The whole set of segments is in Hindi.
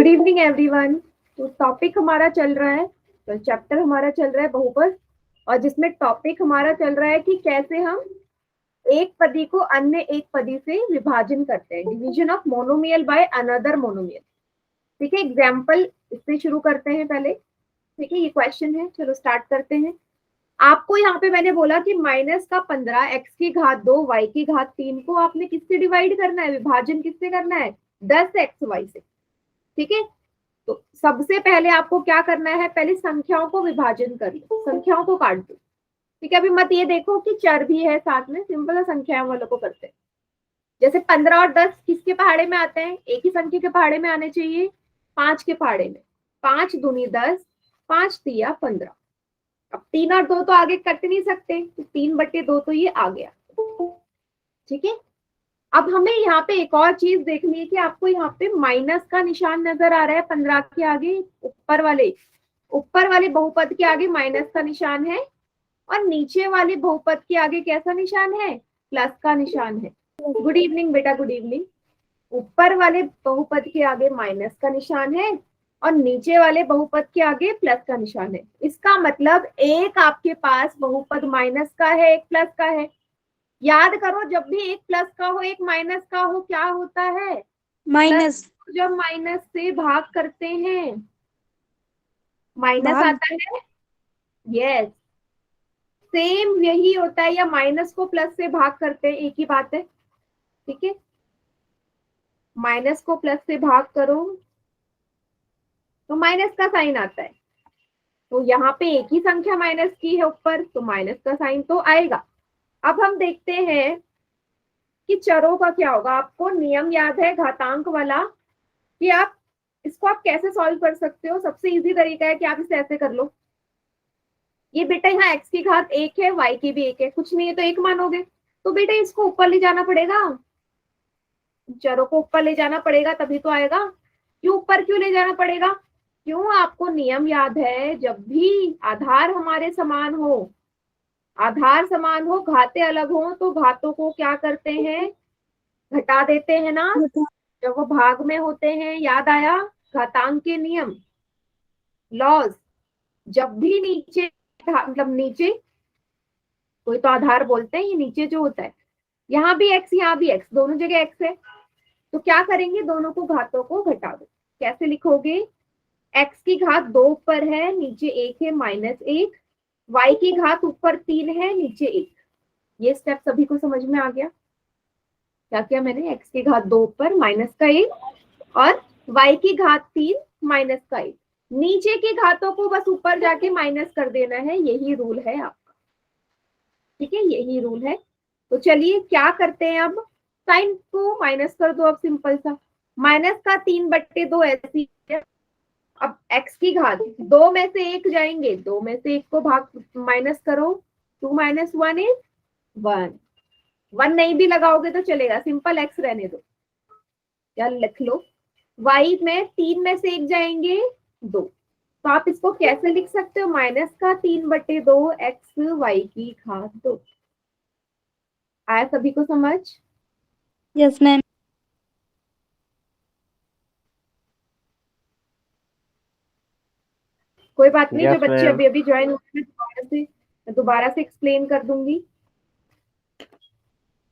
Good evening everyone. तो टॉपिक हमारा चल रहा है, तो चैप्टर हमारा चल रहा है बहुपद, और जिसमें टॉपिक हमारा चल रहा है कि कैसे हम एक पदी को अन्य एक पदी से विभाजन करते हैं, division of monomial by another monomial. ठीक है, एग्जाम्पल इससे शुरू करते हैं पहले। ठीक है, ये क्वेश्चन है, चलो स्टार्ट करते हैं। आपको यहाँ पे मैंने बोला कि माइनस का 15 x की घात 2 y की घात 3 को आपने किससे डिवाइड करना है, विभाजन किससे करना है, 10xy से। ठीक है, तो सबसे पहले आपको क्या करना है, पहले संख्याओं को विभाजन कर लो, संख्याओं को काट दो। ठीक है, अभी मत ये देखो कि चर भी है साथ में, सिंपल संख्याओं वालों को करते हैं। जैसे 15 और 10 किसके पहाड़े में आते हैं, एक ही संख्या के पहाड़े में आने चाहिए, 5 के पहाड़े में। 5 दूनी 10, 5 तिया 15। अब 3 और 2 तो आगे कट नहीं सकते, तो 3/2 तो ये आ गया। ठीक है, अब हमें यहाँ पे एक और चीज देखनी है कि आपको यहाँ पे माइनस का निशान नजर आ रहा है 15 के आगे, ऊपर वाले बहुपद के आगे माइनस का निशान है, और नीचे वाले बहुपद के आगे कैसा निशान है, प्लस का निशान है। गुड इवनिंग बेटा, गुड इवनिंग। ऊपर वाले बहुपद के आगे माइनस का निशान है और नीचे वाले बहुपद के आगे प्लस का निशान है। इसका मतलब एक आपके पास बहुपद माइनस का है, एक प्लस का है। याद करो, जब भी एक प्लस का हो एक माइनस का हो, क्या होता है, माइनस। जब माइनस से भाग करते हैं माइनस आता है। यस, सेम यही होता है, या माइनस को प्लस से भाग करते हैं, एक ही बात है। ठीक है, माइनस को प्लस से भाग करो तो माइनस का साइन आता है। तो यहाँ पे एक ही संख्या माइनस की है ऊपर, तो माइनस का साइन तो आएगा। अब हम देखते हैं कि चरों का क्या होगा। आपको नियम याद है घातांक वाला, कि आप इसको आप कैसे सॉल्व कर सकते हो। सबसे इजी तरीका है कि आप इसे ऐसे कर लो, ये बेटा यहाँ x की घात 1 है, y की भी 1 है, कुछ नहीं है तो 1 मानोगे, तो बेटा इसको ऊपर ले जाना पड़ेगा, चरों को ऊपर ले जाना पड़ेगा, तभी तो आएगा। क्यों ऊपर क्यों ले जाना पड़ेगा, क्यों, आपको नियम याद है, जब भी आधार हमारे समान हो, आधार समान हो, घाते अलग हो, तो घातों को क्या करते हैं, घटा देते हैं ना, जब वो भाग में होते हैं। याद आया घातांक के नियम, लॉज। जब भी नीचे, मतलब नीचे कोई तो आधार बोलते हैं, ये नीचे जो होता है, यहाँ भी x यहाँ भी x, दोनों जगह x है, तो क्या करेंगे, दोनों को घातों को घटा दो। कैसे लिखोगे, x की घात 2 ऊपर है, नीचे 1 है, -1, y की घात ऊपर 3 है, नीचे 1। ये स्टेप सभी को समझ में आ गया। क्या किया मैंने, x की घात 2 ऊपर -1 और y की घात 3 -1। नीचे की घातों को बस ऊपर जाके माइनस कर देना है, यही रूल है आपका। ठीक है, यही रूल है। तो चलिए क्या करते हैं, अब साइन को माइनस कर दो। अब सिंपल सा, माइनस का 3/2 ऐसी है। अब x की घात 2 में से 1 जाएंगे, 2 में से 1 को भाग माइनस करो, 2 - 1 is 1। 1 नहीं भी लगाओगे तो चलेगा, सिंपल x रहने दो, या लिख लो। y में 3 में से 1 जाएंगे 2, तो आप इसको कैसे लिख सकते हो, माइनस का 3/2 x y की घात 2। आया सभी को समझ? Yes ma'am. कोई बात नहीं, जो Yes, बच्चे ma'am. अभी अभी ज्वाइन हुए मैं दोबारा से एक्सप्लेन कर दूंगी।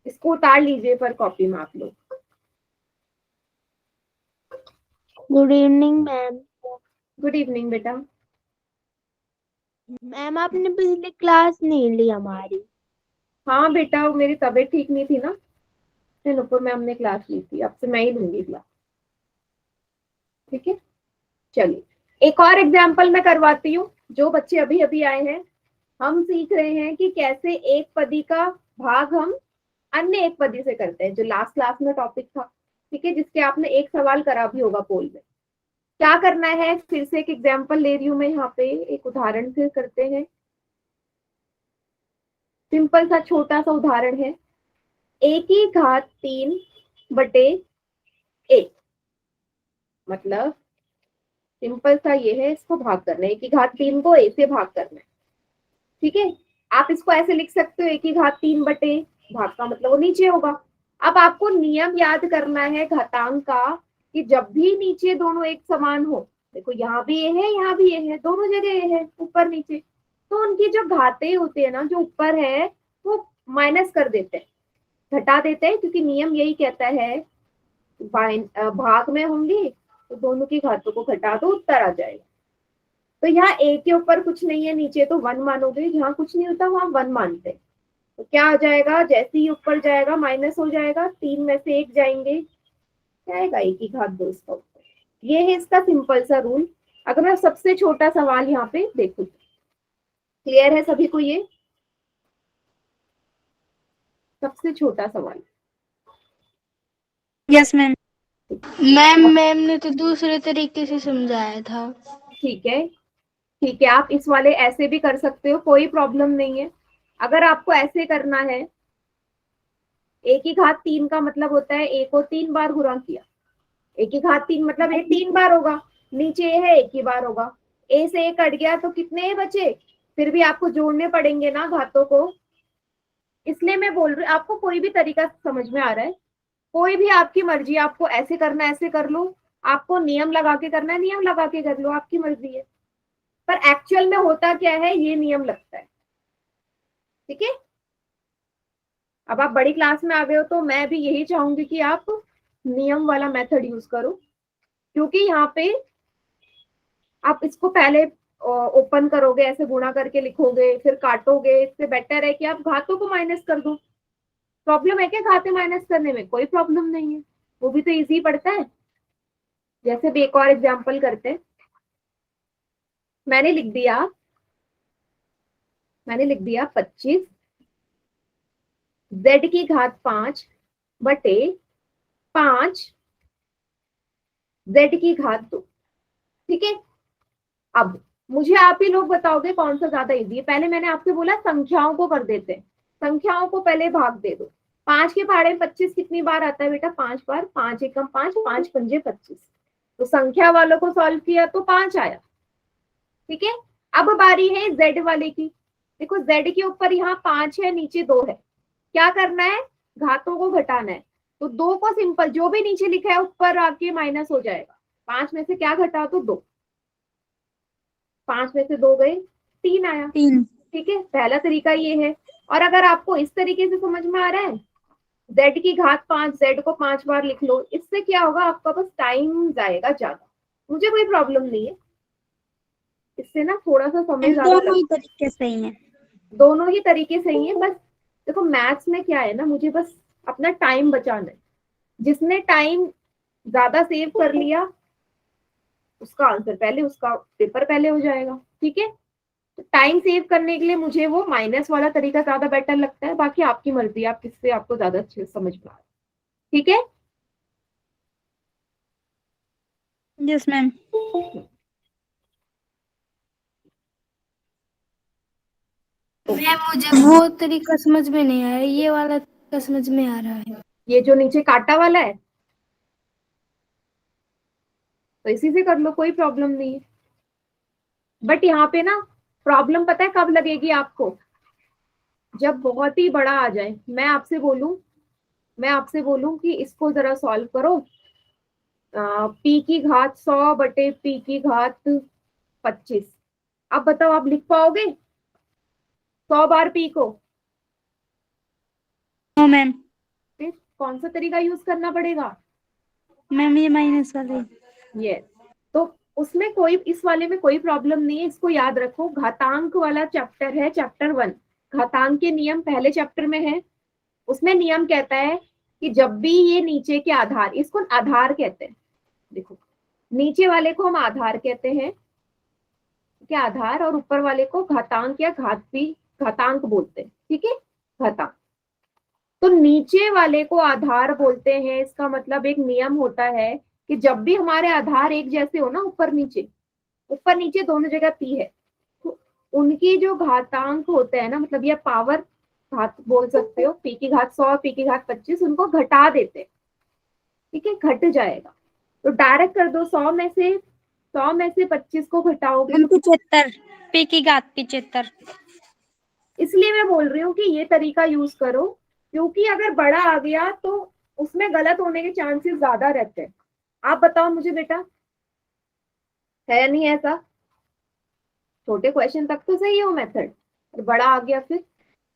इसको उतार लीजिए पर कॉपी में आप लोग। Good evening ma'am. Good evening बेटा। मैम आपने पिछली क्लास नहीं ली हमारी। हाँ बेटा, वो मेरी तबीयत ठीक नहीं थी ना, फिर ऊपर मैम ने क्लास ली थी, अब से मैं ही लूंगी क्लास। ठीक है, चलिए एक और एग्जाम्पल मैं करवाती हूँ। जो बच्चे अभी अभी आए हैं, हम सीख रहे हैं कि कैसे एक पदी का भाग हम अन्य एक पदी से करते हैं, जो लास्ट क्लास में टॉपिक था। ठीक है, जिसके आपने एक सवाल करा भी होगा पोल में। क्या करना है, फिर से एक एग्जाम्पल ले रही हूँ मैं यहाँ पे, एक उदाहरण से करते हैं। सिंपल सा छोटा सा उदाहरण है, a की घात 3/1, मतलब सिंपल सा ये है, इसको भाग करना है, a की घात 3 को a से भाग करना है। ठीक है, आप इसको ऐसे लिख सकते हो, a की घात 3/, भाग का मतलब वो नीचे होगा। अब आपको नियम याद करना है घातांक का, कि जब भी नीचे दोनों एक समान हो, देखो यहाँ भी ये है, यहाँ भी ये है, दोनों जगह ये है ऊपर नीचे, तो उनकी जो घातें होती है ना, जो ऊपर है वो माइनस कर देते हैं, घटा देते हैं, क्योंकि नियम यही कहता है भाग में होंगी तो दोनों की घातों को घटा दो, उत्तर आ जाएगा। तो यहाँ ए के ऊपर कुछ नहीं है, नीचे तो 1 मानोगे, जहाँ कुछ नहीं होता वहां 1 मानते हैं। तो क्या आ जाएगा, जैसे ही ऊपर जाएगा माइनस हो जाएगा, 3 में से 1 जाएंगे, क्या आएगा, ए की घात 2 इसका उत्तर। ये है इसका सिंपल सा रूल। अगर मैं सबसे छोटा सवाल यहाँ पे देखूं, क्लियर है सभी को ये सबसे छोटा सवाल? Yes ma'am. मैम ने तो दूसरे तरीके से समझाया था। ठीक है, ठीक है, आप इस वाले ऐसे भी कर सकते हो, कोई प्रॉब्लम नहीं है। अगर आपको ऐसे करना है, ए की घात 3 का मतलब होता है ए को 3 बार गुणा किया, ए की घात 3 मतलब ए 3 बार होगा, नीचे ए है, एक ही बार होगा, ए से ए कट गया तो कितने बचे, फिर भी आपको जोड़ने पड़ेंगे ना घातों को। इसलिए मैं बोल रही हूँ, आपको कोई भी तरीका समझ में आ रहा है, कोई भी आपकी मर्जी, आपको ऐसे करना है ऐसे कर लो, आपको नियम लगा के करना है नियम लगा के कर लो, आपकी मर्जी है। पर एक्चुअल में होता क्या है, ये नियम लगता है। ठीक है, अब आप बड़ी क्लास में आ गए हो तो मैं भी यही चाहूंगी कि आप नियम वाला मेथड यूज करो, क्योंकि यहाँ पे आप इसको पहले ओपन करोगे, ऐसे गुणा करके लिखोगे, फिर काटोगे, इससे बेटर है कि आप घातों को माइनस कर दो। प्रॉब्लम है क्या घाते माइनस करने में? कोई प्रॉब्लम नहीं है, वो भी तो इजी पड़ता है। जैसे भी एक और एग्जांपल करते हैं, मैंने लिख दिया 25 z की घात 5 बटे 5 z की घात 2। ठीक है, अब मुझे आप ही लोग बताओगे कौन सा ज्यादा इजी है। पहले मैंने आपसे बोला संख्याओं को कर देते हैं, संख्याओं को पहले भाग दे दो। 5 के पहाड़े 25 कितनी बार आता है बेटा? 5 बार। 5 एकम 5, 5 पंजे 25। तो संख्या वालों को सॉल्व किया तो 5 आया। ठीक है, अब बारी है z वाले की। देखो z के ऊपर यहाँ 5 है, नीचे 2 है, क्या करना है, घातों को घटाना है। तो 2 को सिंपल जो भी नीचे लिखा है ऊपर आके माइनस हो जाएगा। 5 में से क्या घटा तो 2, 5 में से 2 गए, 3 आया। 3। ठीक है, पहला तरीका ये है। और अगर आपको इस तरीके से समझ में आ रहा है, z की घात 5, z को 5 बार लिख लो, इससे क्या होगा, आपका बस टाइम जाएगा ज्यादा, मुझे कोई प्रॉब्लम नहीं है, इससे ना थोड़ा सा समय ज्यादा दोनों ही लगता तरीके सही है। है। दोनों ही तरीके सही है, बस देखो मैथ्स में क्या है ना, मुझे बस अपना टाइम बचाना है। जिसने टाइम ज्यादा सेव कर लिया उसका आंसर पहले, उसका पेपर पहले हो जाएगा। ठीक है, तो टाइम सेव करने के लिए मुझे वो माइनस वाला तरीका ज्यादा बेटर लगता है, बाकी आपकी मर्जी, आप किससे आपको ज्यादा अच्छे से समझ में आ रहा है। ठीक है, यस मैम। मैम मुझे वो तरीका समझ में नहीं आया, ये वाला तरीका समझ में आ रहा है। ये जो नीचे काटा वाला है तो इसी से कर लो, कोई प्रॉब्लम नहीं है। बट यहाँ पे ना प्रॉब्लम पता है कब लगेगी आपको, जब बहुत ही बड़ा आ जाए। मैं आपसे बोलूं कि इसको जरा सॉल्व करो, पी की घात 100 बटे पी की घात 25। अब बताओ आप लिख पाओगे 100 बार पी को? No ma'am. फिर कौन सा तरीका यूज करना पड़ेगा? मैम ये माइनस वाले। ये तो उसमें कोई, इस वाले में कोई प्रॉब्लम नहीं है, इसको याद रखो। घातांक वाला चैप्टर है चैप्टर 1, घातांक के नियम पहले चैप्टर में है। उसमें नियम कहता है कि जब भी ये नीचे के आधार, इसको आधार कहते हैं, देखो नीचे वाले को हम आधार कहते हैं, क्या आधार, और ऊपर वाले को घातांक या घातांक बोलते हैं। ठीक है, घातांक। तो नीचे वाले को आधार बोलते हैं, इसका मतलब एक नियम होता है कि जब भी हमारे आधार एक जैसे हो ना, ऊपर नीचे दोनों जगह पी है, तो उनकी जो घातांक होते हैं ना, मतलब ये पावर घात बोल सकते हो, पी की घात 100 पी की घात 25, उनको घटा देते हैं। ठीक है, घट जाएगा, तो डायरेक्ट कर दो, 100 में से 25 को घटाओगे तो 75। पी की घात 75। इसलिए मैं बोल रही हूँ कि ये तरीका यूज करो, क्योंकि अगर बड़ा आ गया तो उसमें गलत होने के चांसेस ज्यादा रहते हैं। आप बताओ मुझे बेटा, है या नहीं ऐसा? छोटे क्वेश्चन तक तो सही हो मेथड, और बड़ा आ गया फिर?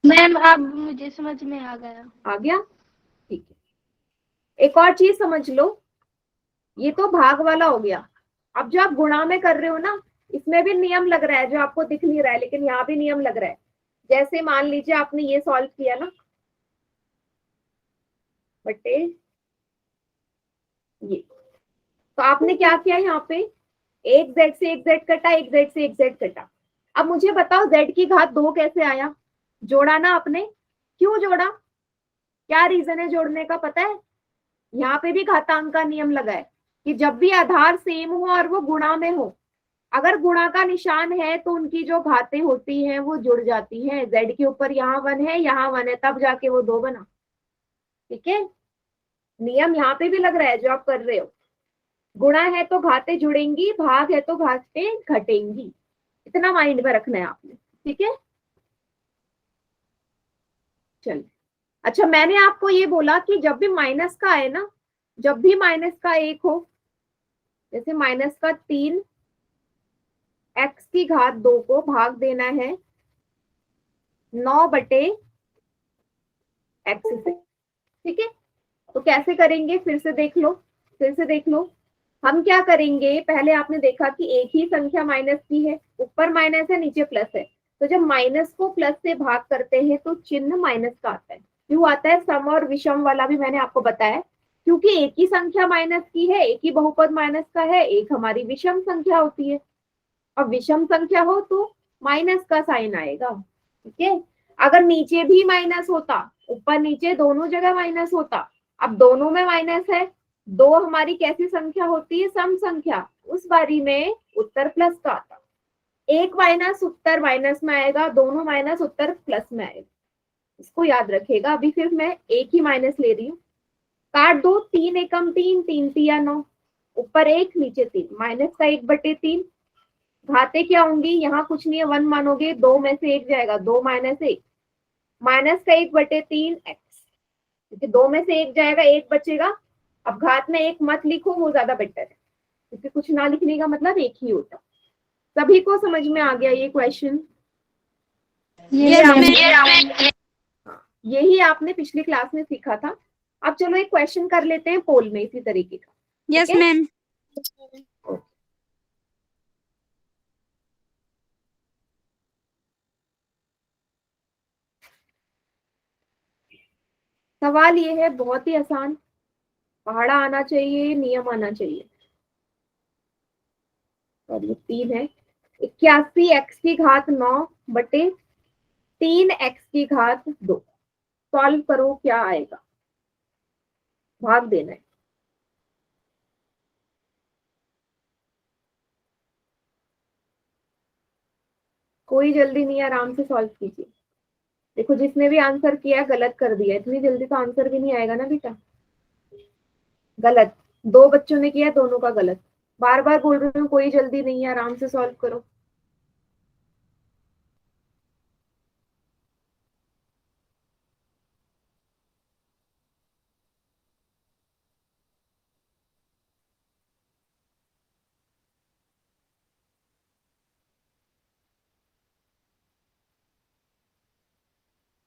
मैम अब मुझे समझ में आ गया। आ गया, ठीक है। एक और चीज समझ लो, ये तो भाग वाला हो गया। अब जो आप गुणा में कर रहे हो ना, इसमें भी नियम लग रहा है, जो आपको दिख नहीं रहा है लेकिन यहाँ भी नियम लग रहा है। जैसे मान लीजिए आपने ये सॉल्व किया ना, बटे ये, तो आपने क्या किया यहाँ पे, एक जेड से एक जेड कटा, एक जेड से एक जेड कटा। अब मुझे बताओ जेड की घात 2 कैसे आया? जोड़ा ना आपने, क्यों जोड़ा? क्या रीजन है जोड़ने का पता है? यहाँ पे भी घातांक का नियम लगा है कि जब भी आधार सेम हो और वो गुणा में हो, अगर गुणा का निशान है तो उनकी जो घातें होती हैं वो जुड़ जाती हैं। जेड के ऊपर यहाँ 1 है, यहाँ 1 है, तब जाके वो 2 बना। ठीक है, नियम यहाँ पे भी लग रहा है जो आप कर रहे हो। गुणा है तो घातें जुड़ेंगी, भाग है तो घातें घटेंगी। इतना माइंड में रखना है आपने, ठीक है? चलिए, अच्छा मैंने आपको ये बोला कि जब भी माइनस का आए ना, जब भी माइनस का एक हो, जैसे माइनस का 3 एक्स की घात 2 को भाग देना है 9 बटे एक्स से, ठीक है? तो कैसे करेंगे, फिर से देख लो, फिर से देख लो। हम क्या करेंगे, पहले आपने देखा कि एक ही संख्या माइनस की है, ऊपर माइनस है नीचे प्लस है, तो जब माइनस को प्लस से भाग करते हैं तो चिन्ह माइनस का आता है। क्यों आता है? सम और विषम वाला भी मैंने आपको बताया, क्योंकि एक ही संख्या माइनस की है, एक ही बहुपद माइनस का है, एक हमारी विषम संख्या होती है, और विषम संख्या हो तो माइनस का साइन आएगा। ठीक है, अगर नीचे भी माइनस होता, ऊपर नीचे दोनों जगह माइनस होता, अब दोनों में माइनस है, दो हमारी कैसी संख्या होती है? सम संख्या। उस बारी में उत्तर प्लस का आता, एक माइनस उत्तर माइनस में आएगा, दोनों माइनस उत्तर प्लस में आएगा। इसको याद रखेगा। अभी फिर मैं एक ही माइनस ले रही हूँ, काट दो, 3 एकम 3, 3 तिया 9, ऊपर 1 नीचे 3, माइनस का 1/3। घाते क्या होंगी? यहाँ कुछ नहीं है, 1 मानोगे, 2 में से 1 जाएगा, 2 माइनस 1, माइनस का 1/3 एक्स, क्योंकि 2 में से 1 जाएगा, 1 बचेगा। अब घात में 1 मत लिखो, वो ज्यादा बेटर है, क्योंकि कुछ ना लिखने का मतलब एक ही होता। सभी को समझ में आ गया ये क्वेश्चन? यही आपने पिछली क्लास में सीखा था। अब चलो एक क्वेश्चन कर लेते हैं पोल में इसी तरीके का। Yes ma'am. सवाल ये है, बहुत ही आसान, पहाड़ा आना चाहिए, नियम आना चाहिए। और ये 3 है, 81 एक्स की घात 9 बटे 3 एक्स की घात 2। सॉल्व करो, क्या आएगा? भाग देना है। कोई जल्दी नहीं है, आराम से सॉल्व कीजिए। देखो जिसने भी आंसर किया गलत कर दिया, इतनी जल्दी तो आंसर भी नहीं आएगा ना बेटा। गलत, 2 बच्चों ने किया, दोनों का गलत। बार बार बोल रही हूँ, कोई जल्दी नहीं है, आराम से सॉल्व करो।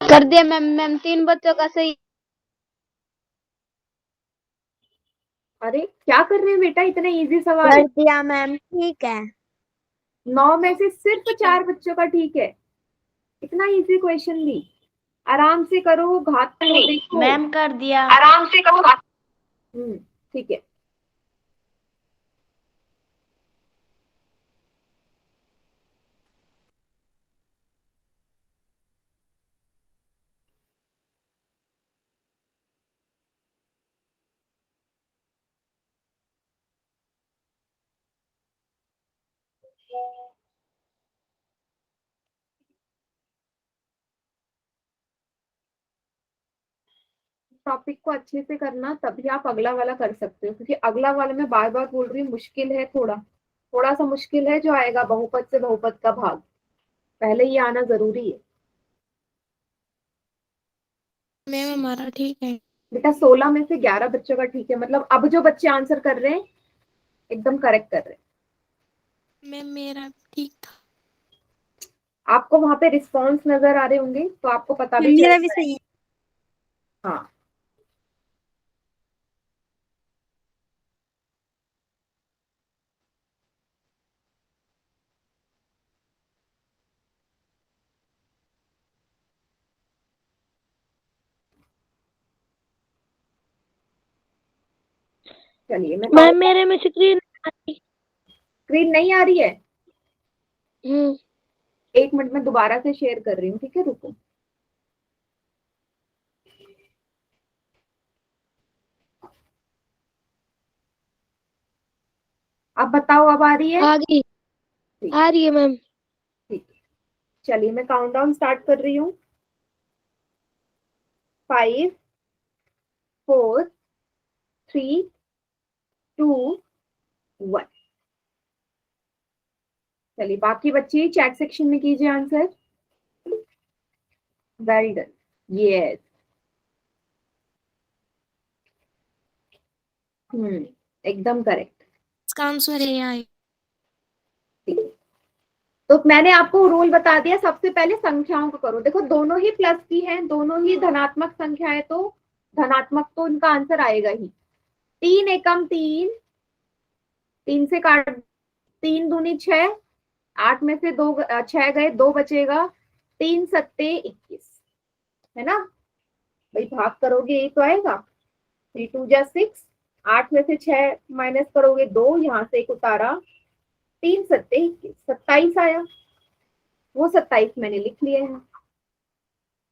कर दिया मैम। मैम 3 बच्चों का सही। अरे क्या कर रहे हैं बेटा, इतना इजी सवाल। कर दिया मैम, ठीक है। 9 में से सिर्फ 4 बच्चों का ठीक है। इतना इजी क्वेश्चन भी, आराम से करो, घात को देखो। मैम कर दिया। आराम से करो घात। ठीक है। टॉपिक को अच्छे से करना, तभी आप अगला वाला कर सकते हो, क्योंकि अगला वाला मैं बार बार बोल रही हूँ मुश्किल है, थोड़ा थोड़ा सा मुश्किल है जो आएगा, बहुपद से बहुपद का भाग, पहले ये आना जरूरी है। मैम हमारा ठीक है। बेटा 16 में से 11 बच्चों का ठीक है, मतलब अब जो बच्चे आंसर कर रहे हैं एकदम करेक्ट कर रहे हैं। मैम मेरा ठीक था। आपको वहां पे रिस्पॉन्स नजर आ रहे होंगे तो आपको पता भी मेरा भी चलता है। सही है। हाँ, चलिए मैं मैम मेरे में स्क्रीन। स्क्रीन नहीं आ रही है। हम्म। 1 मिनट में दोबारा से शेयर कर रही हूँ, ठीक है, रुको। अब बताओ, अब आ रही है? आ गई। ठीक, आ रही है मैम। ठीक। चलिए मैं काउंटडाउन स्टार्ट कर रही हूँ। 5, 4, 3, 2, 1। चलिए बाकी बच्चे चैट सेक्शन में कीजिए आंसर। Very good, yes. एकदम करेक्ट। इसका आंसर है यहाँ। तो मैंने आपको रूल बता दिया, सबसे पहले संख्याओं को करो। देखो दोनों ही प्लस की हैं, दोनों ही धनात्मक संख्या है, तो धनात्मक तो उनका आंसर आएगा ही। 3 एकम 3, 3 से काट, 3 दूनी 6, 8 में से 2, 6 गए, 2 बचेगा। 3 सत्ते 21, है ना भाई? भाग करोगे यही तो आएगा। 3 2 जा 6, 8 में से 6 माइनस करोगे 2, यहाँ से एक उतारा, 3 सत्ते 21, 27 आया। वो 27 मैंने लिख लिया है,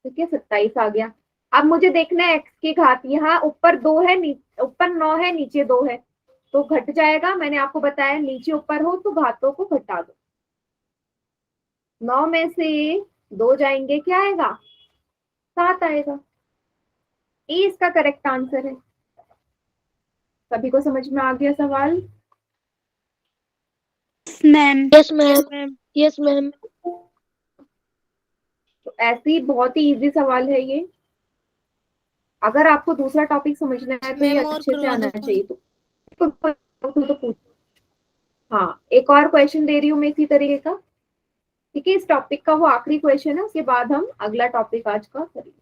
ठीक है, 27 आ गया। अब मुझे देखना है एक्स की घात, यहाँ ऊपर 2 है, ऊपर 9 है, नीचे 2 है, तो घट जाएगा। मैंने आपको बताया नीचे ऊपर हो तो घातों को घटा दो। 9 में से 2 जाएंगे, क्या आएगा? 7 आएगा। ये इसका करेक्ट आंसर है। सभी को समझ में आ गया सवाल? Ma'am yes ma'am. Yes ma'am. तो ऐसे ही बहुत ही इजी सवाल है ये। अगर आपको दूसरा टॉपिक समझना है तो ये मैम और अच्छे से करवा दो आना कॉल। चाहिए। तो पूछ। हाँ, एक और क्वेश्चन दे रही हूँ मैं इसी तरीके का, ठीक है? इस टॉपिक का वो आखिरी क्वेश्चन है, उसके बाद हम अगला टॉपिक आज का करेंगे।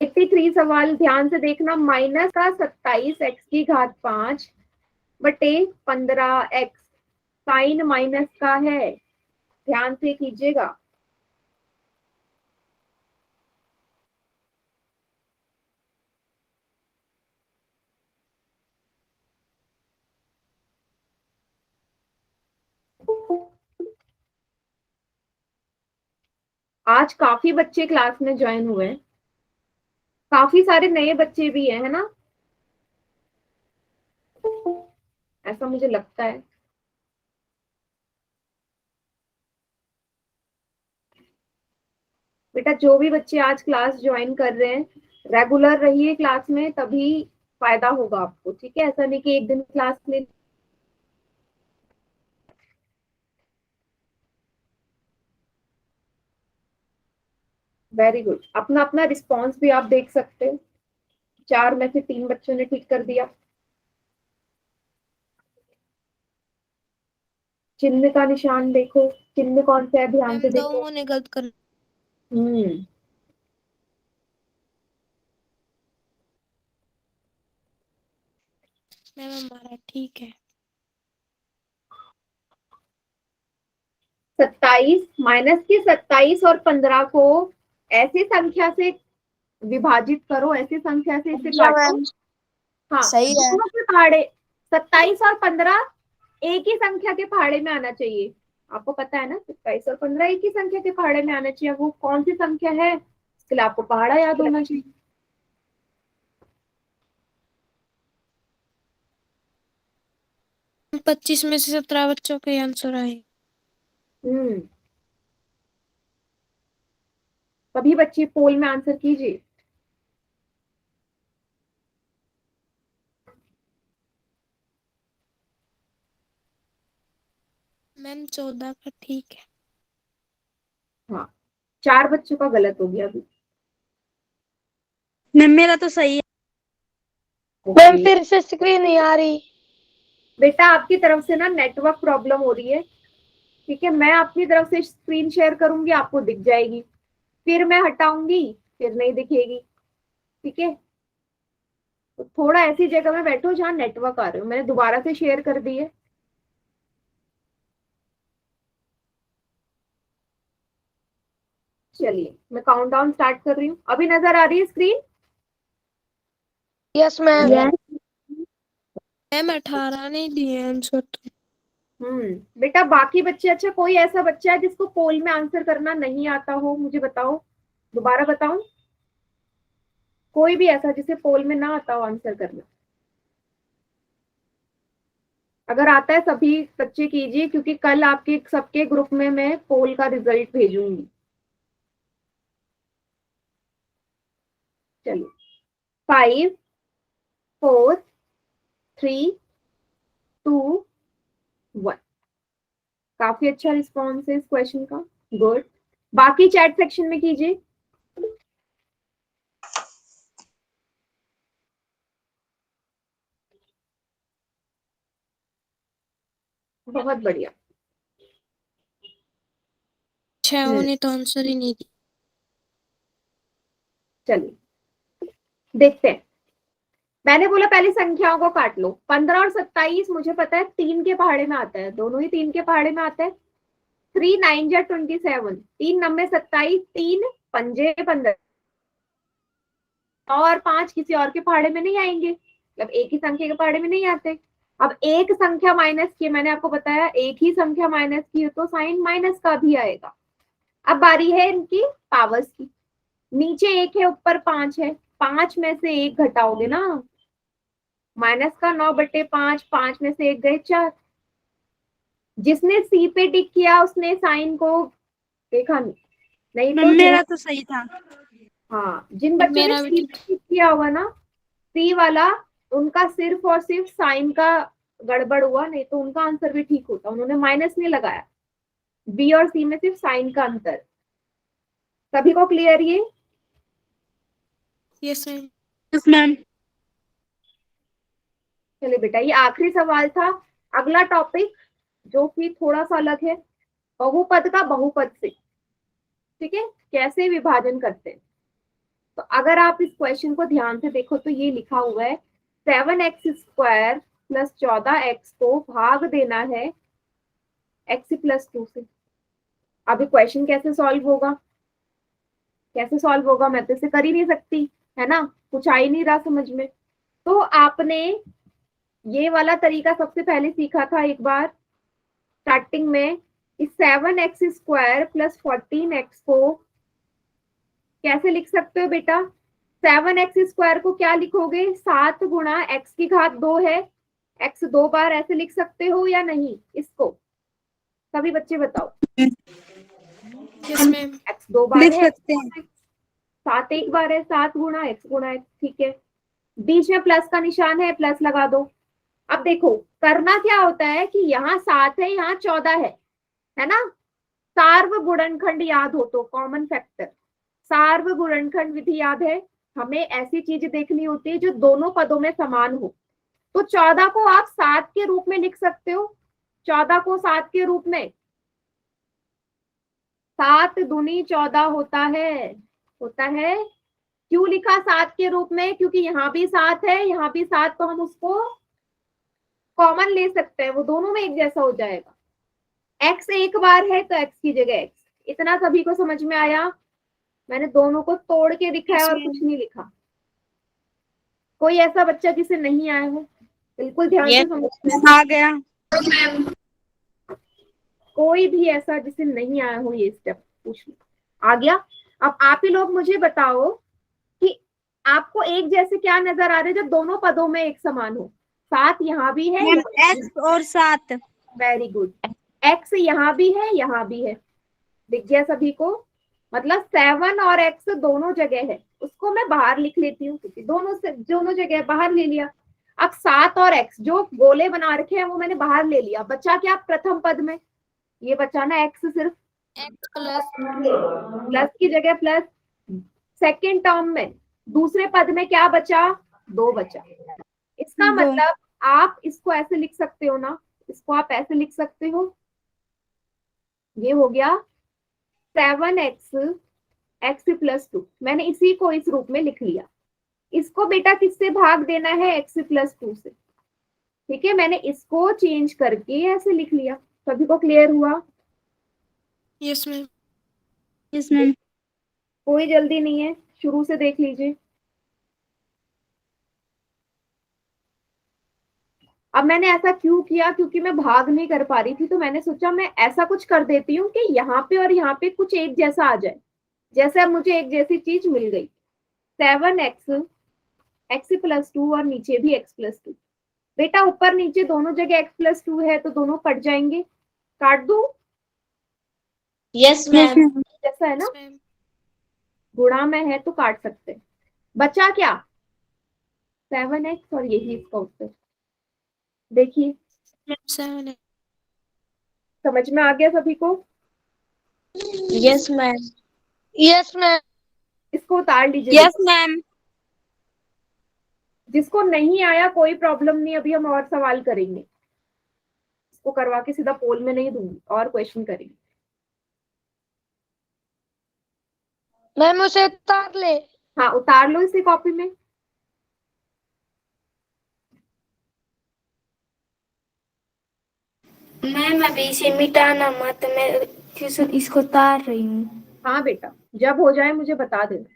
83 सवाल ध्यान से देखना। माइनस का 27 एक्स की घात 5 बटे 15 एक्स साइन माइनस का है, ध्यान से कीजिएगा। आज काफी बच्चे क्लास में ज्वाइन हुए हैं, काफी सारे नए बच्चे भी हैं, है ना? ऐसा मुझे लगता है। बेटा जो भी बच्चे आज क्लास ज्वाइन कर रहे हैं, रेगुलर रहिए क्लास में, तभी फायदा होगा आपको, ठीक है? ऐसा नहीं कि एक दिन क्लास में। Very good. अपना अपना रिस्पॉन्स भी आप देख सकते हैं। 4 में से 3 बच्चों ने ठीक कर दिया। चिन्ह का निशान देखो, चिन्ह कौन सा है, ध्यान मैम से देखो। दोनों ने गलत कर। हम्म। मैम हमारा ठीक है। 27 माइनस की 27 और 15 को ऐसी संख्या से विभाजित करो, ऐसी संख्या से इसे दिया काटो। मैम। हाँ, सही है। दोनों के पहाड़े 27 और 15 एक ही संख्या के पहाड़े में आना चाहिए। आपको पता है ना, 27 और 15 एक ही संख्या के पहाड़े में आना चाहिए। वो कौन सी संख्या है, इसके लिए आपको पहाड़ा याद होना चाहिए। 25 में से 17 बच्चों के आंसर आए। हम्म। सभी बच्चे पोल में आंसर कीजिए। मैम 14 का ठीक है। हाँ, 4 बच्चों का गलत हो गया अभी। मैम मेरा तो सही है। मैम फिर से स्क्रीन नहीं आ रही। बेटा आपकी तरफ से ना नेटवर्क प्रॉब्लम हो रही है, ठीक है। मैं अपनी तरफ से स्क्रीन शेयर करूंगी, आपको दिख जाएगी, फिर मैं हटाऊंगी, फिर नहीं दिखेगी, ठीक है। तो थोड़ा ऐसी जगह में बैठो जहां नेटवर्क आ रहे हो। मैंने दोबारा से शेयर कर दी है। चलिए मैं काउंटडाउन स्टार्ट कर रही हूँ। अभी नजर आ रही है स्क्रीन? Yes ma'am. मैम 18 नहीं दिए आंसर तो। बेटा बाकी बच्चे, अच्छा कोई ऐसा बच्चा है जिसको पोल में आंसर करना नहीं आता हो, मुझे बताओ। दोबारा बताऊं? कोई भी ऐसा जिसे पोल में ना आता हो आंसर करना? अगर आता है सभी बच्चे कीजिए, क्योंकि कल आपके सबके ग्रुप में मैं पोल का रिजल्ट भेजूंगी। चलिए 5 4 3 2 1। काफी अच्छा रिस्पॉन्स है इस क्वेश्चन का, गुड। बाकी चैट सेक्शन में कीजिए। बहुत बढ़िया। ने तो आंसर ही नहीं दिया। चलिए देखते हैं। मैंने बोला पहले संख्याओं को काट लो। 15 और 27 मुझे पता है 3 के पहाड़े में आता है, दोनों ही 3 के पहाड़े में आता है। 3 9 जा 27, 3 नंबे 27, 3 पंजे 15 और 5 किसी और के पहाड़े में नहीं आएंगे, मतलब एक ही संख्या के पहाड़े में नहीं आते। अब एक संख्या माइनस की, मैंने आपको बताया एक ही संख्या माइनस की हो तो साइन माइनस का भी आएगा। अब बारी है इनकी पावर्स की। नीचे 1 है, ऊपर 5 है, 5 में से 1 घटाओगे ना, माइनस का 9/5, 5 में से 1 गए 4। जिसने सी पे टिक किया उसने साइन को देखा नहीं मैम तो मेरा तो सही था। हाँ, जिन बच्चों ने मेरा भी सी ठीक। पे टिक किया होगा ना, सी वाला, उनका सिर्फ और सिर्फ साइन का गड़बड़ हुआ, नहीं तो उनका आंसर भी ठीक होता। उन्होंने माइनस नहीं लगाया। बी और सी में सिर्फ साइन का अंतर। सभी को क्लियर ये? Yes ma'am. Yes ma'am. चलिए बेटा ये आखिरी सवाल था। अगला टॉपिक जो कि थोड़ा सा अलग है, बहुपद का बहुपद से, ठीक है, कैसे विभाजन करते हैं। तो अगर आप इस क्वेश्चन को ध्यान से देखो तो ये लिखा हुआ है 7x² प्लस 14x को भाग देना है x प्लस 2 से। अभी क्वेश्चन कैसे सॉल्व होगा, कैसे सॉल्व होगा, मैं तो इसे कर ही नहीं सकती, है ना, कुछ आ ही नहीं रहा समझ में। तो आपने ये वाला तरीका सबसे पहले सीखा था एक बार स्टार्टिंग में। इस 7x² प्लस 14x को कैसे लिख सकते हो बेटा? 7x² को क्या लिखोगे? 7 गुणा x की घात 2 है, x 2 बार, ऐसे लिख सकते हो या नहीं इसको? सभी बच्चे बताओ। Yes ma'am. x 2 बार लिख है, सकते हैं। 7 एक बार है, 7 गुणा x, ठीक है। बीच में प्लस का निशान है, प्लस लगा दो। अब देखो करना क्या होता है कि यहाँ 7 है, यहाँ 14 है ना। सार्वगुणनखंड याद हो तो, कॉमन फैक्टर, सार्वगुणनखंड विधि याद है। हमें ऐसी चीज देखनी होती है जो दोनों पदों में समान हो। तो 14 को आप 7 के रूप में लिख सकते हो। 14 को 7 के रूप में, 7 दूनी 14 होता है, होता है। क्यों लिखा 7 के रूप में? क्योंकि यहाँ भी 7 है, यहाँ भी 7, तो हम उसको कॉमन ले सकते हैं, वो दोनों में एक जैसा हो जाएगा। x एक बार है तो x की जगह x। इतना सभी को समझ में आया? मैंने दोनों को तोड़ के दिखाया और कुछ नहीं लिखा। कोई ऐसा बच्चा जिसे नहीं आया हो? बिल्कुल ध्यान से समझना। आ गया। कोई भी ऐसा जिसे नहीं आया हो ये स्टेप पूछ लो। आ गया? अब आप ही लोग मुझे बताओ कि आपको एक जैसे क्या नजर आ रहे जो दोनों पदों में एक समान हो? 7 यहाँ भी है, x और 7। Very good. x यहाँ भी है, यहाँ भी है, दिख गया सभी को? मतलब 7 और x दोनों जगह है, उसको मैं बाहर लिख लेती हूँ क्योंकि दोनों जगह बाहर ले लिया। अब 7 और x जो गोले बना रखे हैं वो मैंने बाहर ले लिया। बचा क्या प्रथम पद में? ये बचा ना x, सिर्फ x प्लस प्लस की जगह प्लस। सेकेंड टर्म में दूसरे पद में क्या बचा, 2 बचा। इसका दो। मतलब आप इसको ऐसे लिख सकते हो ना, इसको आप ऐसे लिख सकते हो, ये हो गया 7x x+2। मैंने इसी को इस रूप में लिख लिया। इसको बेटा किससे भाग देना है, x+2 से। ठीक है, मैंने इसको चेंज करके ऐसे लिख लिया। सभी को क्लियर हुआ? Yes ma'am. Yes ma'am. कोई जल्दी नहीं है, शुरू से देख लीजिए। अब मैंने ऐसा क्यों किया, क्योंकि मैं भाग नहीं कर पा रही थी, तो मैंने सोचा मैं ऐसा कुछ कर देती हूँ कि यहाँ पे और यहाँ पे कुछ एक जैसा आ जाए। जैसे अब मुझे एक जैसी चीज मिल गई, 7x x+2 और नीचे भी x+2। बेटा ऊपर नीचे दोनों जगह x+2 है तो दोनों कट जाएंगे, काट दूं? Yes ma'am. जैसा है ना, गुणा में है तो काट सकते हैं। बचा क्या, 7x, और यही इसका उत्तर। देखिए, 7 समझ में आ गया सभी को? Yes ma'am. Yes ma'am. इसको उतार लीजिए यस बेटा। मैम। जिसको नहीं आया कोई प्रॉब्लम नहीं, अभी हम और सवाल करेंगे। इसको करवा के सीधा पोल में नहीं दूंगी, और क्वेश्चन करेंगे। मैम उसे उतार ले। हाँ, उतार लो इसे कॉपी में। मैम अभी इसे मिटाना मत, मैं फिर इसको उतार रही हूँ। हाँ बेटा, जब हो जाए मुझे बता देना।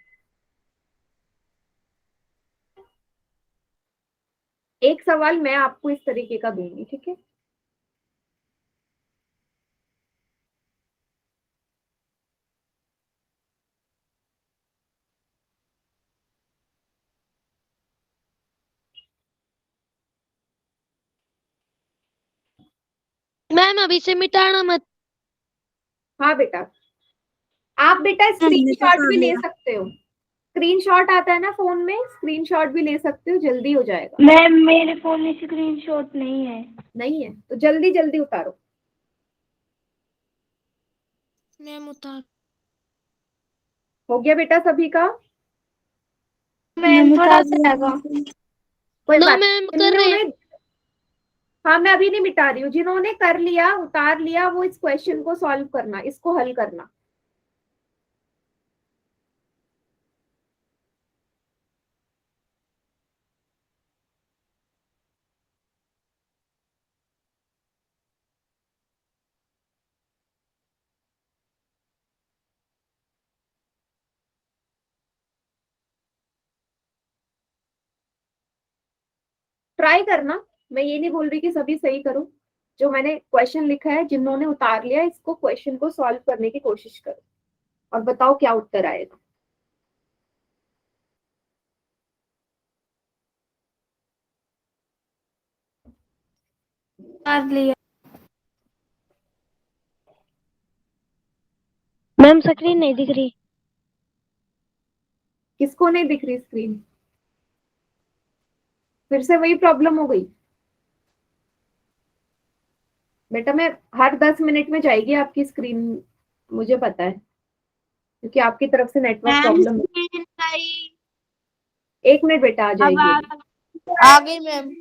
एक सवाल मैं आपको इस तरीके का दूंगी, ठीक है? मैम अभी से मिटाना मत। हाँ बेटा, आप बेटा स्क्रीनशॉट भी ले सकते हो। स्क्रीनशॉट आता है ना फोन में, स्क्रीनशॉट भी ले सकते हो, जल्दी हो जाएगा। मैम मेरे फोन में स्क्रीनशॉट नहीं है। नहीं है तो जल्दी जल्दी उतारो। मैम उतार। हो गया बेटा सभी का? मैम थोड़ा उतार सा दिया। रहेगा। कोई नो बात मैम नहीं। कर रहे हैं। जिन्होंने, हाँ मैं अभी नहीं मिटा रही हूँ, जिन्होंने कर लिया, उतार लिया, वो इस क्वेश्चन को सॉल्व करना, इसको हल करना। ट्राई करना, मैं ये नहीं बोल रही कि सभी सही करो। जो मैंने क्वेश्चन लिखा है, जिन्होंने उतार लिया, इसको क्वेश्चन को सॉल्व करने की कोशिश करो और बताओ क्या उत्तर आएगा। उतार लिया। मैम स्क्रीन नहीं दिख रही। किसको नहीं दिख रही स्क्रीन? फिर से वही प्रॉब्लम हो गई? बेटा मैं हर 10 मिनट में जाएगी आपकी स्क्रीन, मुझे पता है, क्योंकि आपकी तरफ से नेटवर्क प्रॉब्लम है। एक मिनट बेटा, आ जाएगी अभी। आ गई मैम।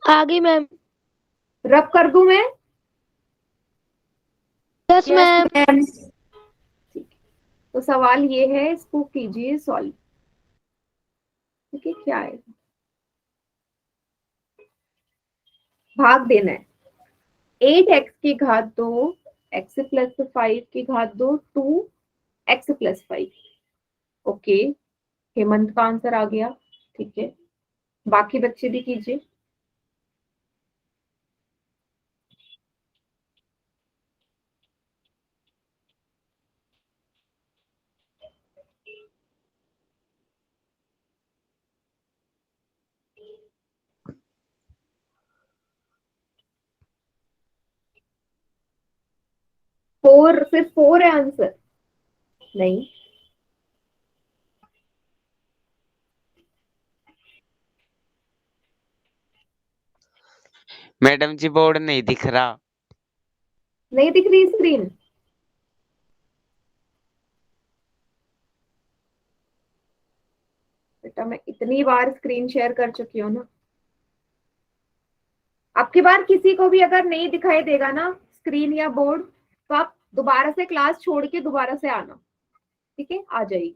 आ गई मैम। रब कर दूं मैं? Yes ma'am. ठीक है, तो सवाल ये है, इसको कीजिए सॉल्व। ठीक है, क्या है, भाग देना है। 8x की घात 2 x+5 की घात 2 2x+5। ओके, हेमंत का आंसर आ गया। ठीक है, बाकी बच्चे भी कीजिए। सिर्फ 4 है आंसर? नहीं, मैडम जी बोर्ड नहीं दिख रहा। नहीं दिख रही स्क्रीन? बेटा मैं इतनी बार स्क्रीन शेयर कर चुकी हूँ ना। अब की बार किसी को भी अगर नहीं दिखाई देगा ना स्क्रीन या बोर्ड, तो आप दोबारा से क्लास छोड़ के दोबारा से आना, ठीक है? आ जाइए।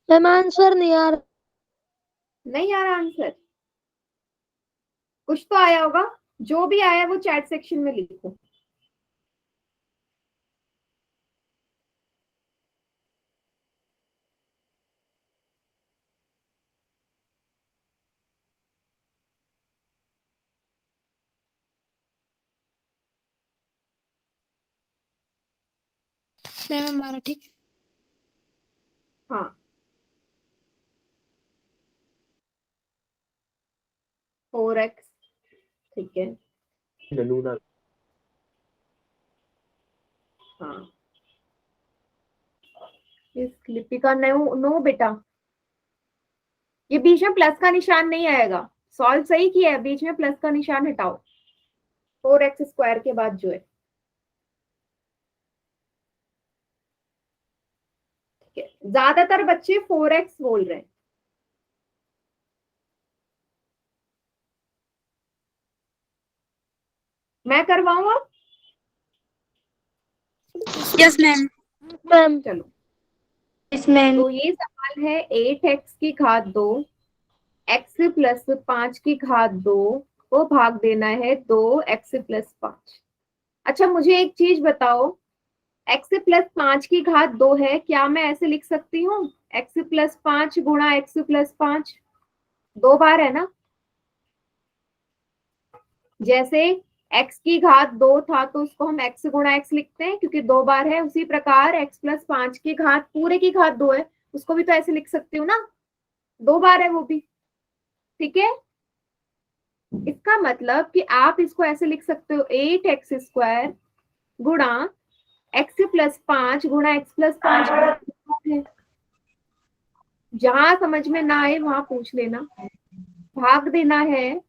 मैम आंसर नहीं आ रहा। नहीं आ रहा आंसर? कुछ तो आया होगा, जो भी आया वो चैट सेक्शन में लिखो। मैम मराठी। हाँ 4x, ठीक है। हाँ इस लिपिका नो नो बेटा, ये बीच में प्लस का निशान नहीं आएगा। सॉल्व सही किया है, बीच में प्लस का निशान हटाओ। 4x² के बाद जो है, ठीक है। ज्यादातर बच्चे 4x बोल रहे हैं। मैं करवाऊं अब? Yes ma'am. मैम चलो, इसमें तो ये सवाल है 8x की घात 2 x प्लस 5 की घात 2 को भाग देना है 2x प्लस 5। अच्छा मुझे एक चीज बताओ, x प्लस 5 की घात 2 है, क्या मैं ऐसे लिख सकती हूँ x प्लस 5 गुणा x प्लस 5? 2 बार है ना, जैसे x की घात 2 था तो उसको हम x गुणा x लिखते हैं क्योंकि 2 बार है। उसी प्रकार x प्लस 5 की घात पूरे की घात 2 है, उसको भी तो ऐसे लिख सकती हूँ ना, 2 बार है वो भी, ठीक है। इसका मतलब कि आप इसको ऐसे लिख सकते हो 8x² गुणा x प्लस 5 गुणा x प्लस 5 है। जहां समझ में ना आए वहां पूछ लेना। भाग देना है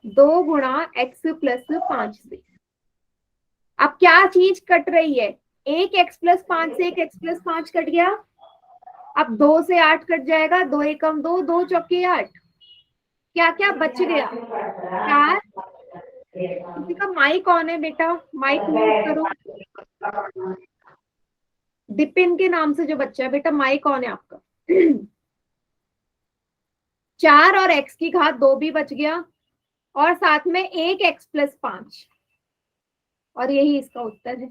2 गुणा x प्लस 5 से। अब क्या चीज कट रही है? एक x प्लस 5 से एक x प्लस 5 कट गया। अब 2 से 8 कट जाएगा, 2 एकम 2, 2 चौके 8। क्या क्या बच गया? 4। किसी का माइक ऑन है बेटा, माइक म्यूट करो। डिपिन के नाम से जो बच्चा है बेटा, माइक ऑन है आपका। 4 और x की घात 2 भी बच गया, और साथ में एक x प्लस 5, और यही इसका उत्तर है।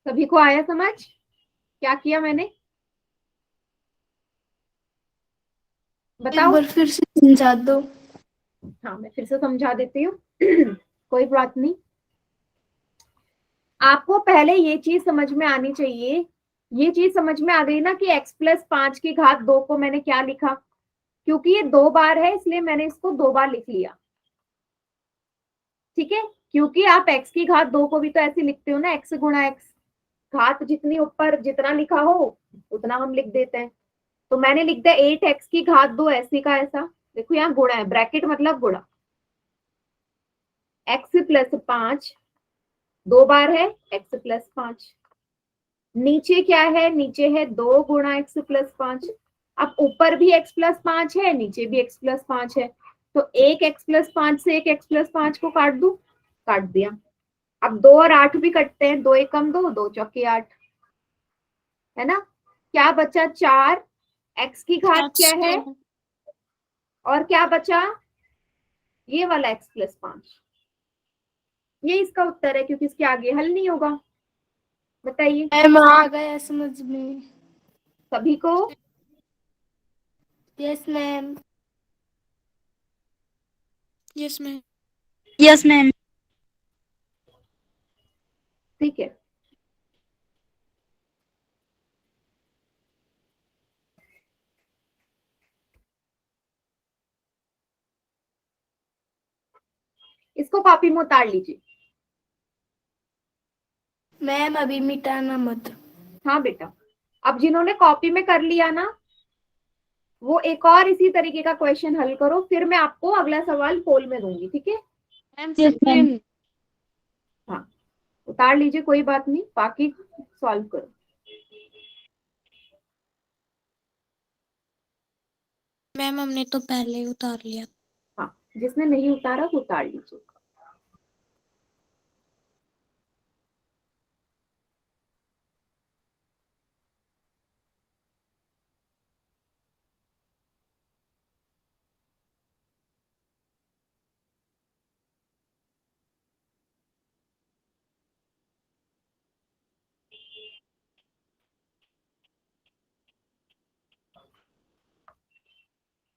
सभी को आया समझ क्या किया मैंने? एक बताओ। बार फिर से समझा दो। हाँ मैं फिर से समझा देती हूँ। कोई बात नहीं, आपको पहले ये चीज समझ में आनी चाहिए। ये चीज समझ में आ गई ना कि x प्लस 5 की घात 2 को मैंने क्या लिखा? क्योंकि ये 2 बार है इसलिए मैंने इसको 2 बार लिख लिया, ठीक है। क्योंकि आप x की घात 2 को भी तो ऐसे लिखते हो ना, x गुणा x। घात जितनी ऊपर जितना लिखा हो उतना हम लिख देते हैं। तो मैंने लिख दिया 8x की घात 2 ऐसे का ऐसा। देखो यहाँ गुणा है, ब्रैकेट मतलब गुणा। x प्लस 5 2 बार है, x प्लस 5। नीचे क्या है? नीचे है 2 गुणा x प्लस 5। अब ऊपर भी x प्लस 5 है, नीचे भी x प्लस 5 है, तो एक x प्लस 5 से एक x प्लस 5 को काट दू, काट दिया। अब 2 और 8 भी कटते हैं, 2 एकम 2, 2 चौके 8, है ना। क्या बचा? 4। x की घात क्या है? और क्या बचा? ये वाला x प्लस 5। ये इसका उत्तर है, क्योंकि इसके आगे हल नहीं होगा। बताइए मैम आ गया समझ में। सभी को। Yes ma'am. Yes ma'am. Yes ma'am. ठीक है, इसको कॉपी में उतार लीजिए। मैम अभी मिटाना मत। हाँ बेटा, अब जिन्होंने कॉपी में कर लिया ना, वो एक और इसी तरीके का क्वेश्चन हल करो, फिर मैं आपको अगला सवाल पोल में दूंगी, ठीक है? Yes ma'am. हाँ, उतार लीजिए, कोई बात नहीं, बाकी सॉल्व करो। मैम हमने तो पहले ही उतार लिया। हाँ, जिसने नहीं उतारा वो उतार लीजिए।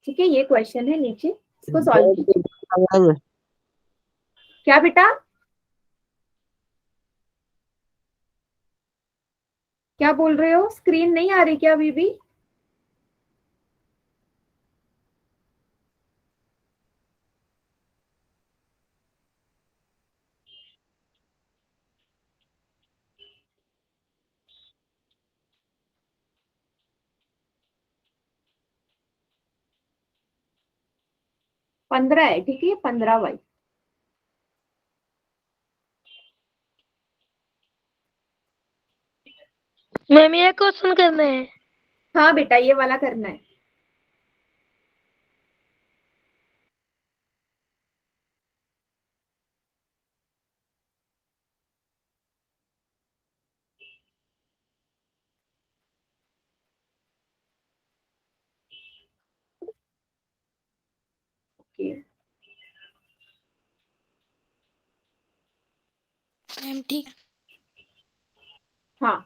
ठीक है, ये क्वेश्चन है नीचे, इसको सॉल्व कीजिए। क्या बेटा, क्या बोल रहे हो? स्क्रीन नहीं आ रही क्या अभी भी? पंद्रह है, ठीक है, 15y। मैम ये क्वेश्चन करना है। हाँ बेटा, ये वाला करना है। ओके, मैम ठीक है। हाँ,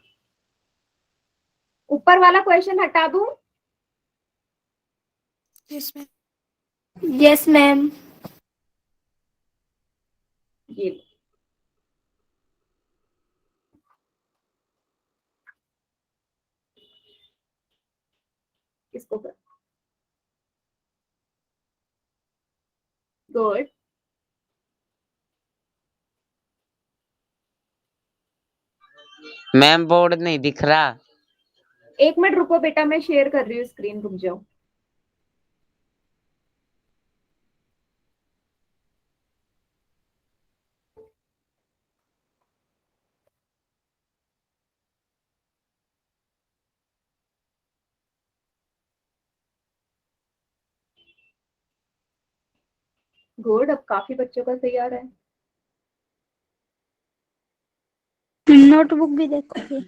ऊपर वाला क्वेश्चन हटा दूं? Yes ma'am. Yes ma'am. ये लो। इसको कर, गुड। मैम बोर्ड नहीं दिख रहा। एक मिनट रुको बेटा, मैं शेयर कर रही हूँ स्क्रीन, रुक जाओ। गुड, अब काफी बच्चों का सही आ रहा है। नोटबुक भी देखोगे?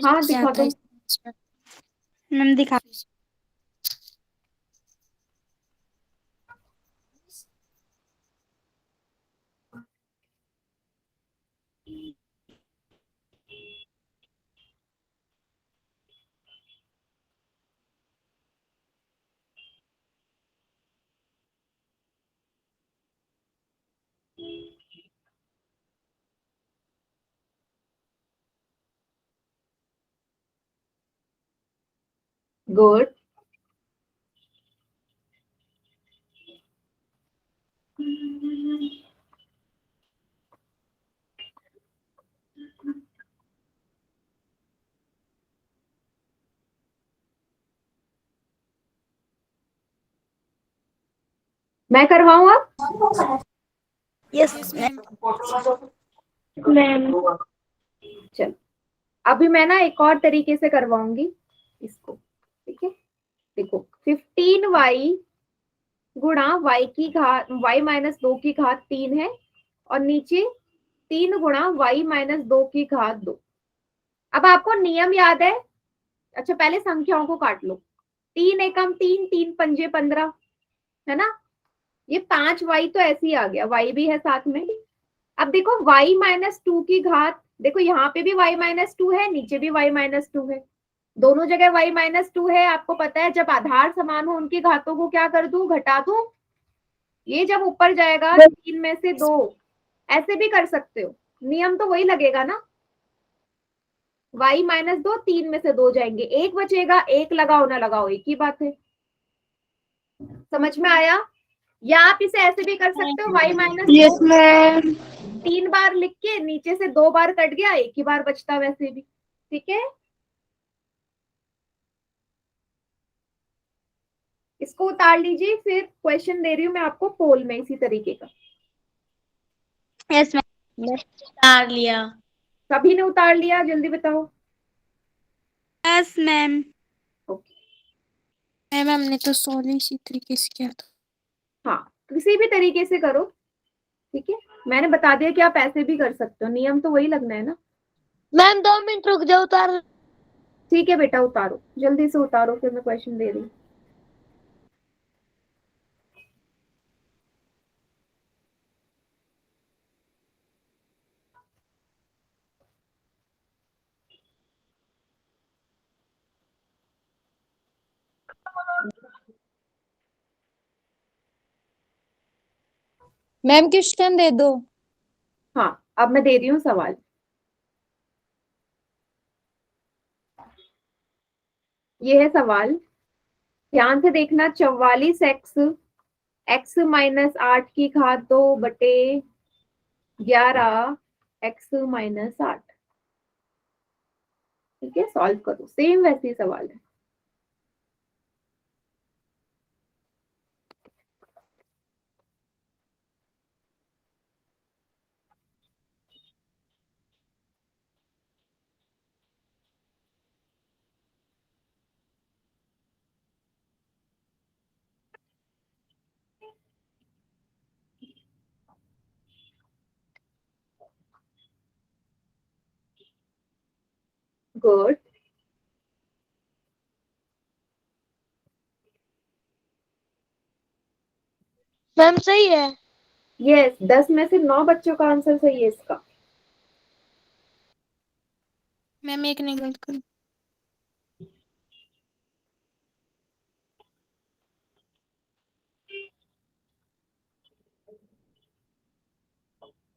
हाँ, दिखा दो। मैम दिखा। गुड, मैं करवाऊँ अब? Yes yes ma'am. मैम। चल, अभी मैं ना एक और तरीके से करवाऊंगी इसको, ठीक है? देखो, 15y गुणा y की घात, y माइनस 2 की घात 3 है, और नीचे 3 गुणा y माइनस 2 की घात 2। अब आपको नियम याद है? अच्छा, पहले संख्याओं को काट लो। 3 एकम 3, 3 पंजे 15, है ना? ये 5y तो ऐसे ही आ गया, y भी है साथ में। अब देखो, y माइनस 2 की घात, देखो यहाँ पे भी y माइनस 2 है, नीचे भी y माइनस 2 है, दोनों जगह y माइनस 2 है। आपको पता है, जब आधार समान हो उनकी घातों को क्या कर दूं, घटा दूं। ये जब ऊपर जाएगा 3 में से 2, ऐसे भी कर सकते हो, नियम तो वही लगेगा ना। y माइनस 2, 3 में से 2 जाएंगे, एक बचेगा, एक लगाओ ना लगाओ एक ही बात है। समझ में आया? या आप इसे ऐसे भी कर सकते हो, y माइनस यस मैम। 3 बार लिख के नीचे से 2 बार कट गया, 1 ही बार बचता वैसे भी, ठीक है। इसको उतार लीजिए, फिर क्वेश्चन दे रही हूँ मैं आपको पोल में इसी तरीके का। Yes ma'am. उतार लिया। सभी ने उतार लिया, जल्दी बताओ। Yes ma'am. ओके, मैम हमने तो सोल्व इसी तरीके से किया था। हाँ किसी भी तरीके से करो, ठीक है। मैंने बता दिया कि आप ऐसे भी कर सकते हो, नियम तो वही लगना है ना। मैम 2 मिनट रुक जाओ, उतार। ठीक है बेटा, उतारो जल्दी से उतारो, फिर मैं क्वेश्चन दे रही हूँ। मैम क्वेश्चन दे दो। हाँ अब मैं दे रही हूँ सवाल। ये है सवाल, ध्यान से देखना। 44x x-8 की घात 2/11 x-8, ठीक है। सॉल्व करो, सेम वैसे ही सवाल है। गुड। मैम सही है। यस, 10 में से 9 बच्चों का आंसर सही है इसका। मैम एक ने गलत कर।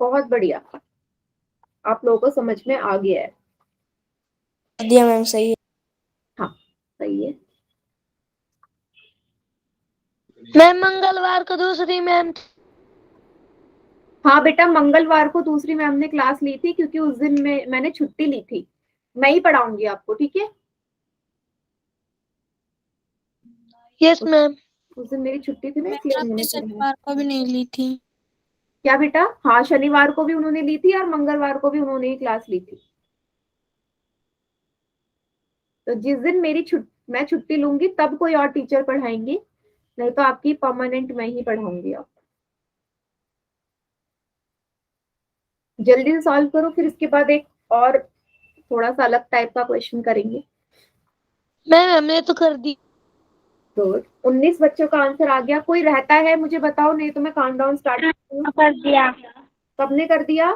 बहुत बढ़िया, आप लोगों को समझ में आ गया है। दिया मैम, सही है। हाँ सही है। मैम मंगलवार को दूसरी मैम। हाँ बेटा, मंगलवार को दूसरी मैम ने क्लास ली थी, क्योंकि उस दिन मैंने छुट्टी ली थी। मैं ही पढ़ाऊंगी आपको, ठीक है। Yes ma'am. उस दिन मेरी छुट्टी थी ना, मैम इसलिए आपने उन्होंने पढ़ाया। शनिवार को भी नहीं ली थी। क्या बेटा? हाँ शनिवार को भी उन्होंने ली थी और मंगलवार को भी उन्होंने ही क्लास ली थी। तो जिस दिन मैं छुट्टी लूंगी तब कोई और टीचर पढ़ाएंगी, नहीं तो आपकी परमानेंट मैं ही पढ़ाऊंगी आप। जल्दी से सॉल्व करो, फिर इसके बाद एक और थोड़ा सा अलग टाइप का क्वेश्चन करेंगे। मैम हमने तो कर दी। गुड। 19 बच्चों का आंसर आ गया। कोई रहता है मुझे बताओ, नहीं तो मैं काउंटडाउन स्टार्ट करती हूँ। कर दिया। सबने कर दिया?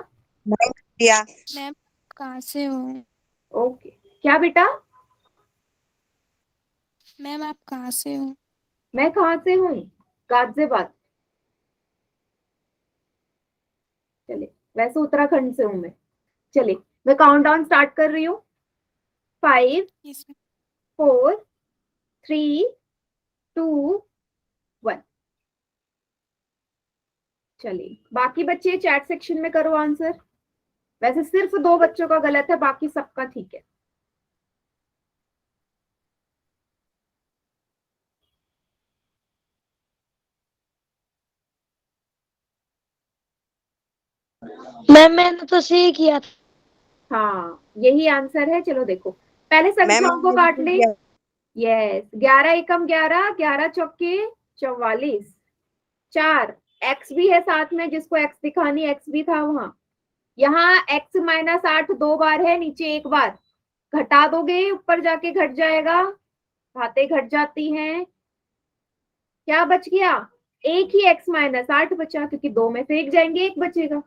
दिया। मैम कहाँ से हो? ओके। क्या बेटा? मैम आप कहाँ से हो? मैं कहाँ से हूँ? गाजियाबाद। चले, वैसे उत्तराखंड से हूँ मैं। चले, मैं काउंटडाउन स्टार्ट कर रही हूँ। 5 यस मैम। 4 3 2 1। चलिए, बाकी बच्चे चैट सेक्शन में करो आंसर। वैसे सिर्फ 2 बच्चों का गलत है, बाकी सबका ठीक है। मैम मैंने तो सही किया था। हाँ यही आंसर है। चलो देखो, पहले मैम संख्याओं को हमने काट भी ले। दिया। यस, 11 एकम 11, 11 चौके 44, 4 एक्स भी है साथ में, जिसको एक्स दिखानी, एक्स भी था वहां। यहाँ x-8 2 बार है, नीचे 1 बार। घटा दोगे ऊपर जाके घट जाएगा, घाते घट जाती हैं। क्या बच गया? एक ही x-8 बचा, क्योंकि 2 में से 1 जाएंगे, 1 बचेगा।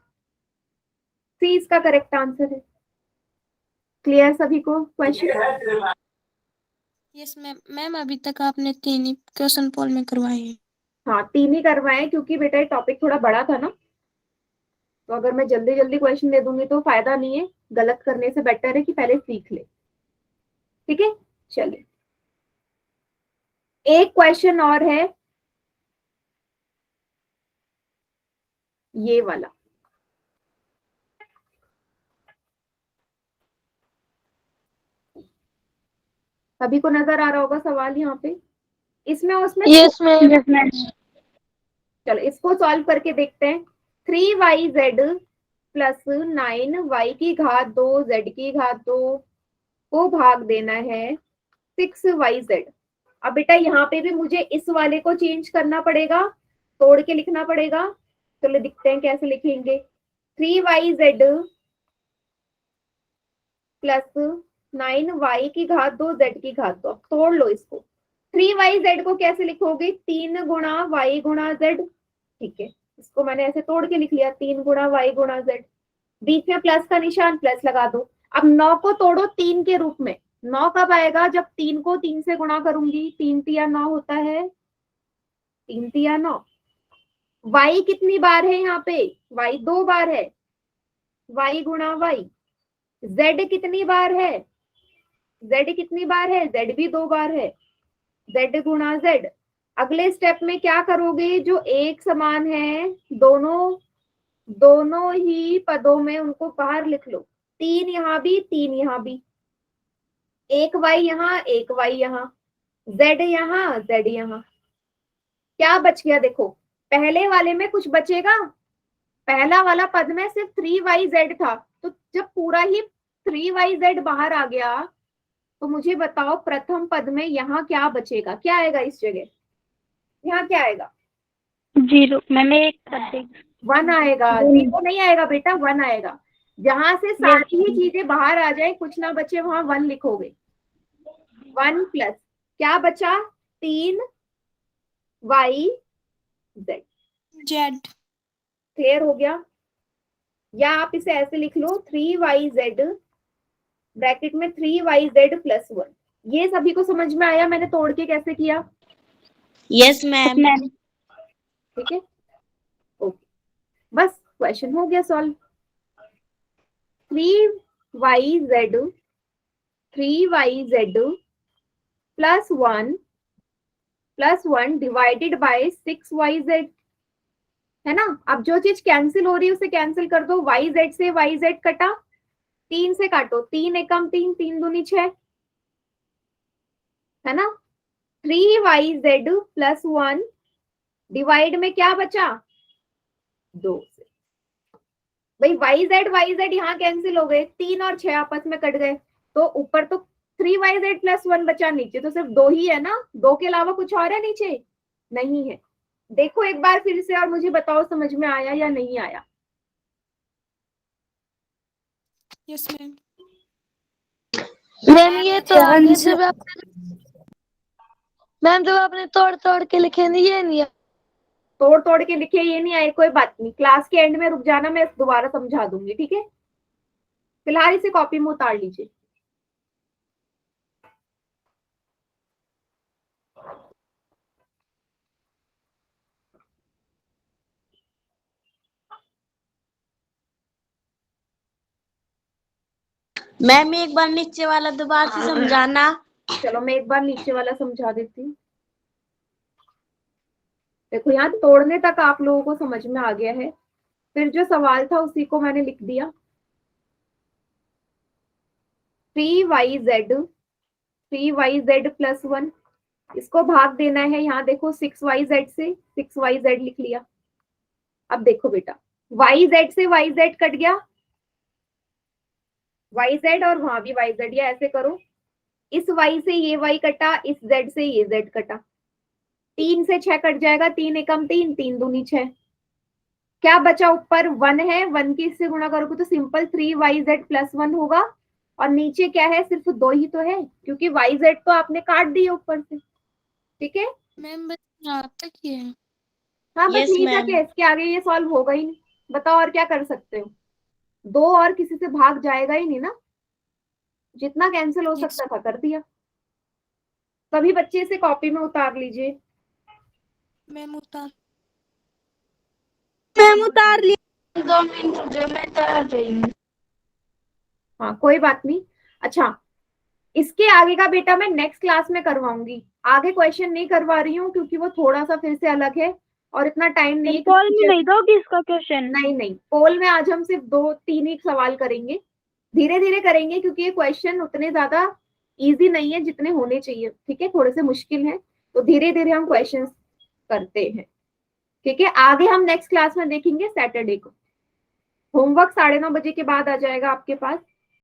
सी इसका करेक्ट आंसर है। क्लियर सभी को क्वेश्चन? Yes ma'am. मैम अभी तक आपने 3 ही क्वेश्चन पोल में करवाए हैं। हाँ 3 ही करवाए, क्योंकि बेटा ये टॉपिक थोड़ा बड़ा था ना, तो अगर मैं जल्दी जल्दी क्वेश्चन दे दूंगी तो फायदा नहीं है। गलत करने से बेटर है कि पहले सीख ले, ठीक है। चलिए, एक क्वेश्चन और है, ये वाला। सभी को नजर आ रहा होगा सवाल यहाँ पे, इसमें उसमें यस मैम। चलो इसको सॉल्व करके देखते हैं। 3yz प्लस 9y की घात 2 z की घात 2 को भाग देना है 6yz। अब बेटा यहाँ पे भी मुझे इस वाले को चेंज करना पड़ेगा, तोड़ के लिखना पड़ेगा। चलो दिखते हैं कैसे लिखेंगे। 3yz प्लस 9y की घात 2 z की घात 2, तोड़ लो इसको। 3yz को कैसे लिखोगे, 3 गुणा y गुणा z। ठीक है, इसको मैंने ऐसे तोड़ के लिख लिया, 3 गुणा y गुणा z। बीच में प्लस का निशान, प्लस लगा दो। अब 9 को तोड़ो 3 के रूप में। 9 कब आएगा, जब 3 को 3 से गुणा करूंगी। 3 तिया 9 होता है, 3 तिया 9। y कितनी बार है यहाँ पे, y 2 बार है, y गुणा y। z कितनी बार है, z कितनी बार है, z भी 2 बार है, z गुणा z। अगले स्टेप में क्या करोगे, जो एक समान है दोनों ही पदों में उनको बाहर लिख लो। 3 यहाँ भी, 3 यहाँ भी, एक y यहाँ, एक y यहाँ, z यहाँ, z यहाँ। क्या बच गया देखो, पहले वाले में कुछ बचेगा, पहला वाला पद में सिर्फ 3yz था, तो जब पूरा ही 3yz बाहर आ गया तो मुझे बताओ प्रथम पद में यहाँ क्या बचेगा, क्या आएगा इस जगह, यहाँ क्या आएगा, 0 मैम। एक कर देंगे, 1 आएगा। 0 नहीं आएगा बेटा, 1 आएगा। जहां से सारी ही चीजें बाहर आ जाए, कुछ ना बचे, वहां 1 लिखोगे। 1 प्लस क्या बचा, 3 y z। जेड। क्लियर हो गया, या आप इसे ऐसे लिख लो 3yz ब्रैकेट में 3yz प्लस 1। ये सभी को समझ में आया मैंने तोड़ के कैसे किया? Yes ma'am. ठीक है, ओके, बस क्वेश्चन हो गया solve. 3yz plus 1 divided by 6yz है ना। अब जो चीज कैंसिल हो रही है उसे कैंसिल कर दो। yz से yz कटा, 3 से काटो, 3 एकम 3, 3 दूनी 6 है ना। 3yz प्लस 1 डिवाइड में क्या बचा, 2 से। भाई yz यहाँ कैंसिल हो गए, 3 और 6 आपस में कट गए, तो ऊपर तो 3yz प्लस 1 बचा, नीचे तो सिर्फ 2 ही है ना, 2 के अलावा कुछ और है नीचे, नहीं है। देखो एक बार फिर से और मुझे बताओ समझ में आया या नहीं आया। Yes ma'am. मैम ये तो आगे से मैम जो आपने तोड़ तोड़ के लिखे नहीं, ये नहीं है। तोड़ तोड़ के लिखे ये नहीं आए, कोई बात नहीं, क्लास के एंड में रुक जाना, मैं दोबारा समझा दूंगी, ठीक है। फिलहाल इसे कॉपी में उतार लीजिए। मैम एक बार नीचे वाला दोबारा से समझाना। चलो मैं एक बार नीचे वाला समझा देती हूँ। देखो यहाँ तोड़ने तक आप लोगों को समझ में आ गया है, फिर जो सवाल था उसी को मैंने लिख दिया। 3yz प्लस 1, इसको भाग देना है, यहाँ देखो 6yz से, 6yz लिख लिया। अब देखो बेटा, yz से yz कट गया, yz और वहां भी yz, या ऐसे करो, इस y से ये y कटा, इस z से ये z कटा, 3 से 6 कट जाएगा, 3 एकम 3, 3 दूनी 6। क्या बचा, ऊपर 1 है, 1 की इससे गुणा करोगे तो सिंपल 3yz प्लस 1 होगा, और नीचे क्या है, सिर्फ 2 ही तो है, क्योंकि yz तो आपने काट दिया ऊपर से, ठीक है मैम बस यहाँ तक ही है। हाँ बस Yes, यही ma'am. तक है, इसके आगे ये सॉल्व होगा ही नहीं। बताओ और क्या कर सकते हो, 2 और किसी से भाग जाएगा ही नहीं ना, जितना कैंसिल हो सकता था कर दिया। सभी बच्चे इसे कॉपी में उतार लीजिए। मैम उतार। मैम उतार लिया, 2 मिनट रुक जाओ, मैं उतार रही हूँ। हाँ कोई बात नहीं। अच्छा, इसके आगे का बेटा मैं नेक्स्ट क्लास में करवाऊंगी, आगे क्वेश्चन नहीं करवा रही हूँ क्योंकि वो थोड़ा सा फिर से अलग है और इतना टाइम नहीं है। पोल में नहीं दोगी इसका क्वेश्चन? नहीं, पोल में आज हम सिर्फ 2-3 ही सवाल करेंगे, धीरे धीरे करेंगे, क्योंकि ये क्वेश्चन उतने ज्यादा इजी नहीं है जितने होने चाहिए, ठीक है, थोड़े से मुश्किल है, तो धीरे धीरे हम क्वेश्चंस करते हैं, ठीक है। आगे हम नेक्स्ट क्लास में देखेंगे सैटरडे को। होमवर्क 9:30 बजे के बाद आ जाएगा आपके पास।